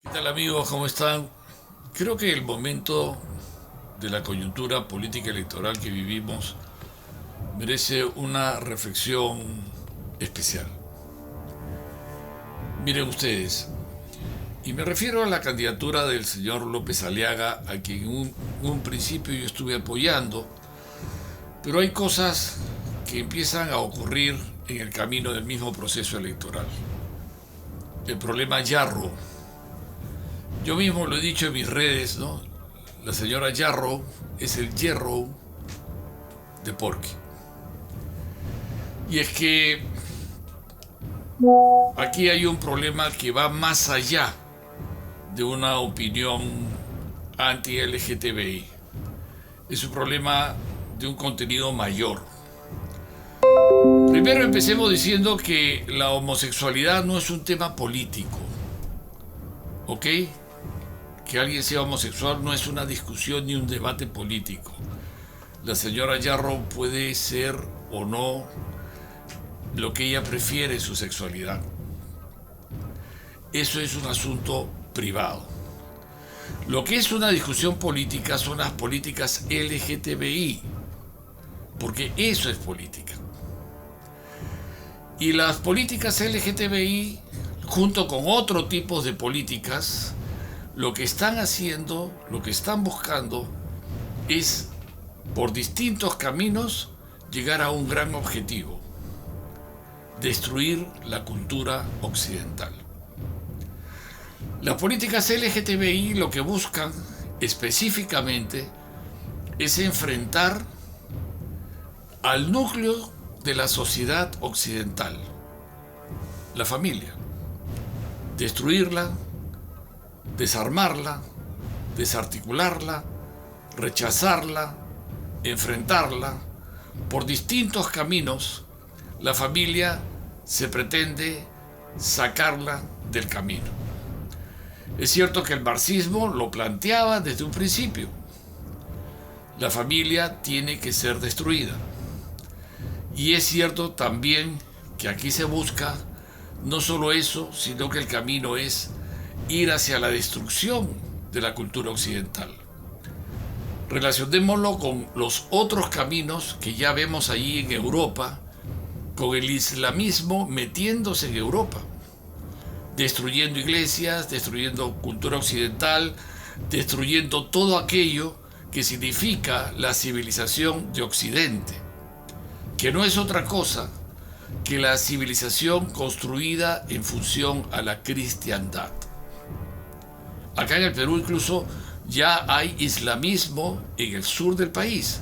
¿Qué tal amigos? ¿Cómo están? Creo que el momento de la coyuntura política electoral que vivimos merece una reflexión especial. Miren ustedes, y me refiero a la candidatura del señor López Aliaga, a quien en un principio yo estuve apoyando, pero hay cosas que empiezan a ocurrir en el camino del mismo proceso electoral. El problema Yarro. Yo mismo lo he dicho en mis redes, ¿no? La señora Yarrow es el Hierro de Porky. Y es que aquí hay un problema que va más allá de una opinión anti-LGTBI. Es un problema de un contenido mayor. Primero empecemos diciendo que la homosexualidad no es un tema político, ¿ok? Que alguien sea homosexual no es una discusión ni un debate político. La señora Yarrow puede ser o no lo que ella prefiere en su sexualidad. Eso es un asunto privado. Lo que es una discusión política son las políticas LGTBI, porque eso es política. Y las políticas LGTBI, junto con otro tipo de políticas, lo que están haciendo, lo que están buscando, es por distintos caminos llegar a un gran objetivo: destruir la cultura occidental. Las políticas LGTBI lo que buscan específicamente es enfrentar al núcleo de la sociedad occidental, la familia, destruirla, desarmarla, desarticularla, rechazarla, enfrentarla. Por distintos caminos, la familia se pretende sacarla del camino. Es cierto que el marxismo lo planteaba desde un principio. La familia tiene que ser destruida. Y es cierto también que aquí se busca no solo eso, sino que el camino es ir hacia la destrucción de la cultura occidental. Relacionémoslo con los otros caminos que ya vemos allí en Europa, con el islamismo metiéndose en Europa, destruyendo iglesias, destruyendo cultura occidental, destruyendo todo aquello que significa la civilización de Occidente, que no es otra cosa que la civilización construida en función a la cristiandad. Acá en el Perú incluso ya hay islamismo en el sur del país,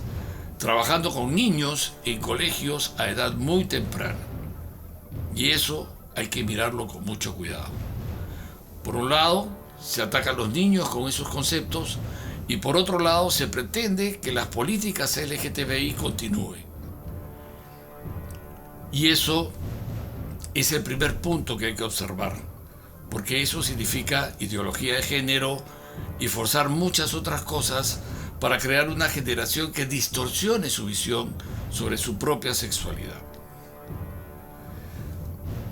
trabajando con niños en colegios a edad muy temprana. Y eso hay que mirarlo con mucho cuidado. Por un lado, se atacan a los niños con esos conceptos y por otro lado se pretende que las políticas LGTBI continúen. Y eso es el primer punto que hay que observar, porque eso significa ideología de género y forzar muchas otras cosas para crear una generación que distorsione su visión sobre su propia sexualidad.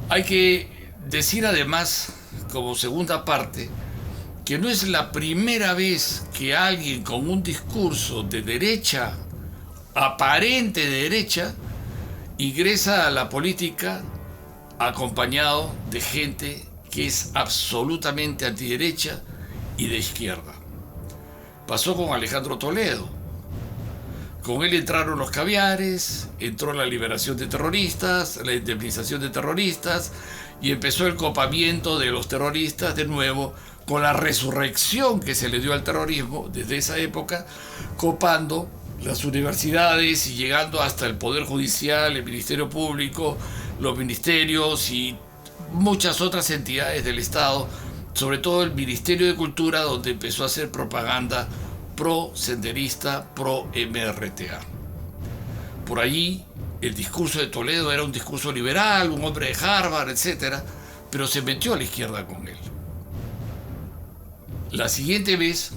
Hay que decir además, como segunda parte, que no es la primera vez que alguien con un discurso de derecha, aparente de derecha, ingresa a la política acompañado de gente que es absolutamente antiderecha y de izquierda. Pasó con Alejandro Toledo. Con él entraron los caviares, entró la liberación de terroristas, la indemnización de terroristas y empezó el copamiento de los terroristas de nuevo con la resurrección que se le dio al terrorismo desde esa época, copando las universidades y llegando hasta el Poder Judicial, el Ministerio Público, los ministerios y muchas otras entidades del Estado, sobre todo el Ministerio de Cultura, donde empezó a hacer propaganda pro-senderista, pro-MRTA. Por allí el discurso de Toledo era un discurso liberal, un hombre de Harvard, etc., pero se metió a la izquierda con él. La siguiente vez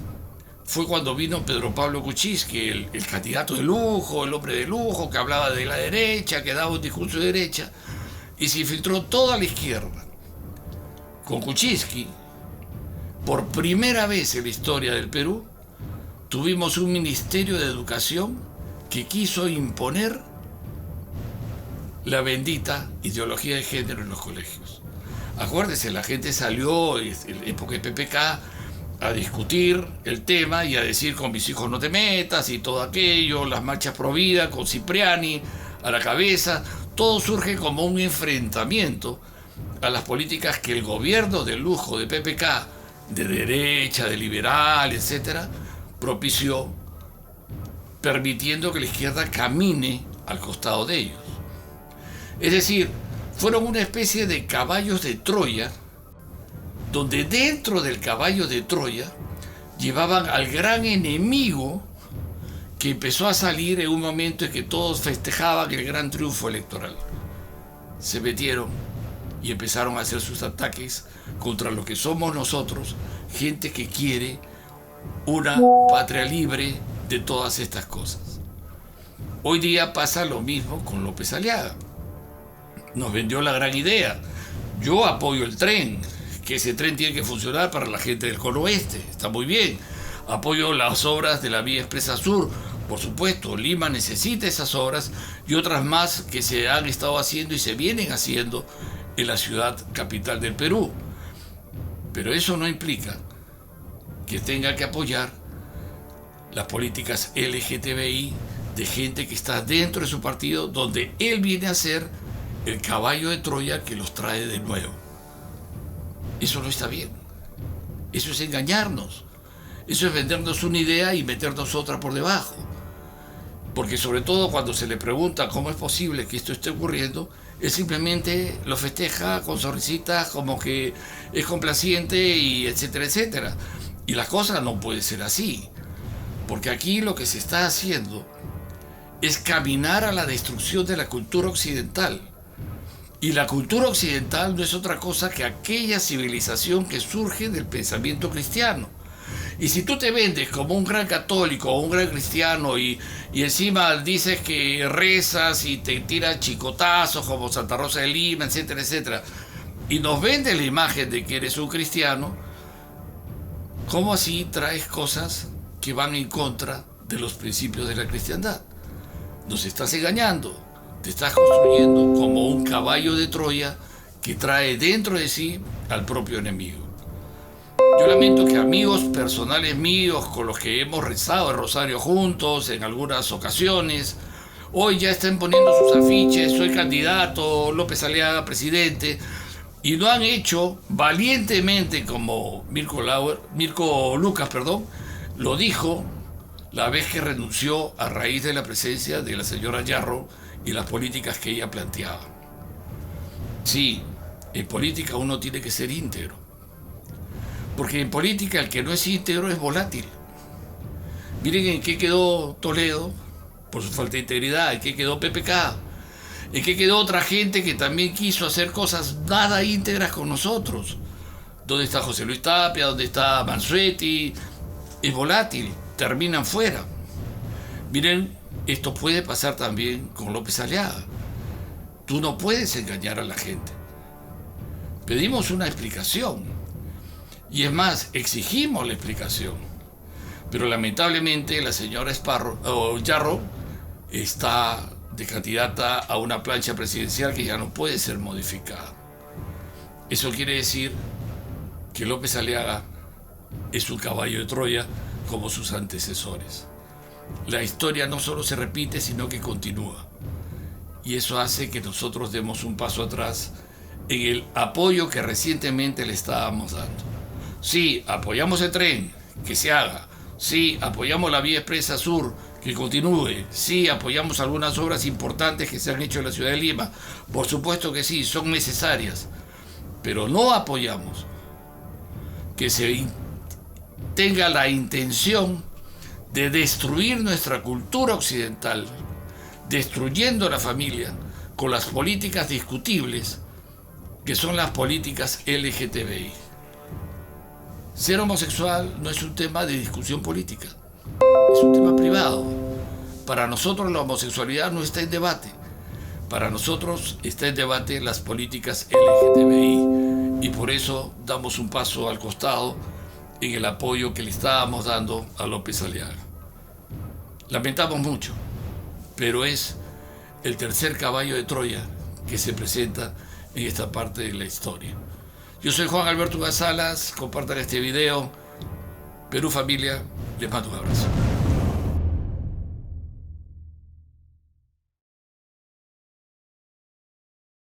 fue cuando vino Pedro Pablo Kuczynski, el candidato de lujo, el hombre de lujo, que hablaba de la derecha, que daba un discurso de derecha, y se infiltró toda la izquierda. Con Kuczynski Por primera vez en la historia del Perú, tuvimos un Ministerio de Educación que quiso imponer la bendita ideología de género en los colegios. Acuérdense, la gente salió en época de PPK a discutir el tema y a decir con mis hijos no te metas y todo aquello, las marchas pro vida con Cipriani a la cabeza, todo surge como un enfrentamiento a las políticas que el gobierno de lujo de PPK, de derecha, de liberal, etcétera, propició, permitiendo que la izquierda camine al costado de ellos. Es decir, fueron una especie de caballos de Troya, donde dentro del caballo de Troya llevaban al gran enemigo que empezó a salir en un momento en que todos festejaban el gran triunfo electoral. Se metieron y empezaron a hacer sus ataques contra lo que somos nosotros, gente que quiere una patria libre de todas estas cosas. Hoy día pasa lo mismo con López Aliaga. Nos vendió la gran idea. Yo apoyo el tren, que ese tren tiene que funcionar para la gente del Cono Oeste, está muy bien. Apoyo las obras de la Vía Expresa Sur, por supuesto, Lima necesita esas obras y otras más que se han estado haciendo y se vienen haciendo en la ciudad capital del Perú. Pero eso no implica que tenga que apoyar las políticas LGTBI de gente que está dentro de su partido, donde él viene a ser el caballo de Troya que los trae de nuevo. Eso no está bien. Eso es engañarnos. Eso es vendernos una idea y meternos otra por debajo. Porque sobre todo cuando se le pregunta cómo es posible que esto esté ocurriendo, él simplemente lo festeja con sonrisitas, como que es complaciente y etcétera, etcétera. Y las cosas no pueden ser así. Porque aquí lo que se está haciendo es caminar a la destrucción de la cultura occidental. Y la cultura occidental no es otra cosa que aquella civilización que surge del pensamiento cristiano. Y si tú te vendes como un gran católico o un gran cristiano y encima dices que rezas y te tiran chicotazos como Santa Rosa de Lima, etcétera, etcétera, y nos vendes la imagen de que eres un cristiano, ¿cómo así traes cosas que van en contra de los principios de la cristiandad? Nos estás engañando, te estás construyendo como un caballo de Troya que trae dentro de sí al propio enemigo. Yo lamento que amigos personales míos con los que hemos rezado el rosario juntos en algunas ocasiones, hoy ya estén poniendo sus afiches, soy candidato, López Aliaga, presidente, y lo han hecho valientemente como Mirko Lucas, lo dijo la vez que renunció a raíz de la presencia de la señora Yarro y las políticas que ella planteaba. Sí, en política uno tiene que ser íntegro. Porque en política el que no es íntegro es volátil. Miren en qué quedó Toledo por su falta de integridad, en qué quedó PPK, en qué quedó otra gente que también quiso hacer cosas nada íntegras con nosotros. ¿Dónde está José Luis Tapia? ¿Dónde está Mansuetti? Es volátil, terminan fuera. Miren, esto puede pasar también con López Aliaga. Tú no puedes engañar a la gente. Pedimos una explicación. Y es más, exigimos la explicación. Pero lamentablemente la señora Yarro está de candidata a una plancha presidencial que ya no puede ser modificada. Eso quiere decir que López Aliaga es un caballo de Troya como sus antecesores. La historia no solo se repite, sino que continúa. Y eso hace que nosotros demos un paso atrás en el apoyo que recientemente le estábamos dando. Sí, apoyamos el tren, que se haga. Sí, apoyamos la Vía Expresa Sur, que continúe. Sí, apoyamos algunas obras importantes que se han hecho en la ciudad de Lima. Por supuesto que sí, son necesarias. Pero no apoyamos que se tenga la intención de destruir nuestra cultura occidental, destruyendo la familia con las políticas discutibles que son las políticas LGTBI. Ser homosexual no es un tema de discusión política, es un tema privado. Para nosotros la homosexualidad no está en debate. Para nosotros está en debate las políticas LGTBI y por eso damos un paso al costado en el apoyo que le estábamos dando a López Aliaga. Lamentamos mucho, pero es el tercer caballo de Troya que se presenta en esta parte de la historia. Yo soy Juan Alberto Gasalas, compartan este video. Perú familia, les mando un abrazo.